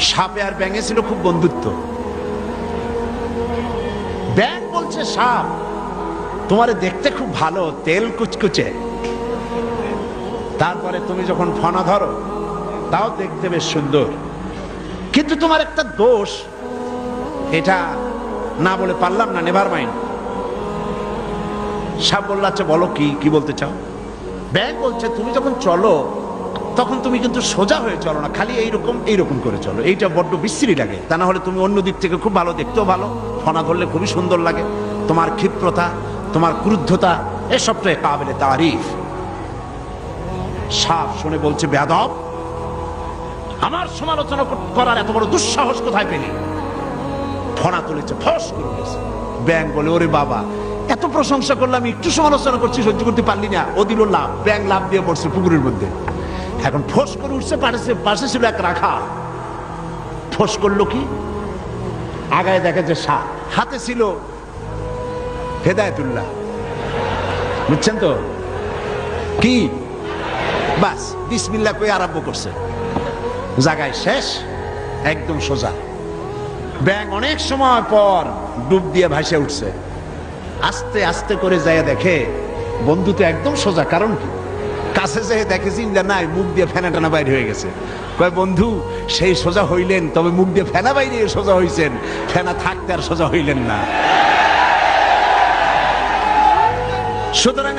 সাপে আর ব্যাঙে ছিল খুব বন্ধুত্ব। ব্যাঙ বলছে সাপ, তোমারে দেখতে খুব ভালো, তেল কুচকুচে, তারপরে তুমি যখন ফনা ধরো তাও দেখতে বেশ সুন্দর, কিন্তু তোমার একটা দোষ, এটা না বলে পারলাম না, নেভার মাইন্ড। সাপ বলল আচ্ছা বলো, কি বলতে চাও? ব্যাঙ বলছে তুমি যখন চলো তখন তুমি কিন্তু সোজা হয়ে চলো না, খালি এইরকম করে চলো, এইটা বড্ড বিশ্রী লাগে। তা না হলে তুমি অন্য দিক থেকে খুব ভালো, দেখতেও ভালো, ফনা ধরলে খুবই সুন্দর লাগে। তোমার ক্ষিপ্রতা, তোমার ক্রুদ্ধতা, এসবটাই কাবিলে তারিফ। সাপ শুনে বলছে বেয়াদব, আমার সমালোচনা করার এত বড় দুঃসাহস কোথায় পেলি? ফনা তুলেছে, ফস করে গেছে। ব্যাঙ বলে ওরে বাবা, এত প্রশংসা করলাম, একটু সমালোচনা করছি, সহ্য করতে পারলি না? ও দিল লাভ, ব্যাঙ লাভ দিয়ে পড়ছে পুকুরের মধ্যে। এখন ফোস করে উঠছে, পাশে ছিল এক রাখা, ফোস করলো কি, আগায় দেখে যে সাপ, হাতে ছিল হেদায়েতুল্লাহ, বুঝছেন তো কি? বাস বিসমিল্লাহ কই আরম্ভ করছে, জায়গায় শেষ, একদম সোজা। ব্যাঙ অনেক সময় পর ডুব দিয়ে ভাসে উঠছে, আস্তে আস্তে করে যায় দেখে বন্ধু তো একদম সোজা। কারণ কি? কাছে যেয়ে দেখে চিন্তা নাই, মুখ দিয়ে ফেনা টানা বাইরে হয়ে গেছে। কয় বন্ধু সেই সোজা হইলেন, তবে মুখ দিয়ে ফেনা বাইরে সোজা হইছেন, ফেনা থাকতে আর সোজা হইলেন না। সুতরাং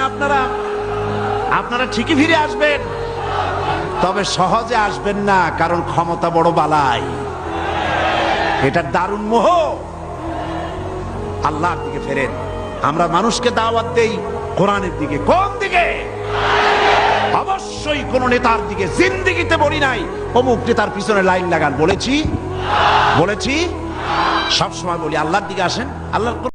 আপনারা ঠিকই ফিরে আসবেন, তবে সহজে আসবেন না, কারণ ক্ষমতা বড় বালাই, এটা দারুণ মোহ। আল্লাহর দিকে ফেরেন। আমরা মানুষকে দাওয়াত দেই কোরআনের দিকে। কোন দিকে? অবশ্যই কোন নেতার দিকে। জিন্দেগিতে বলি নাই অমুক নেতার পিছনে লাইন লাগান, বলেছি? সবসময় বলি আল্লাহর দিকে আসেন। আল্লাহর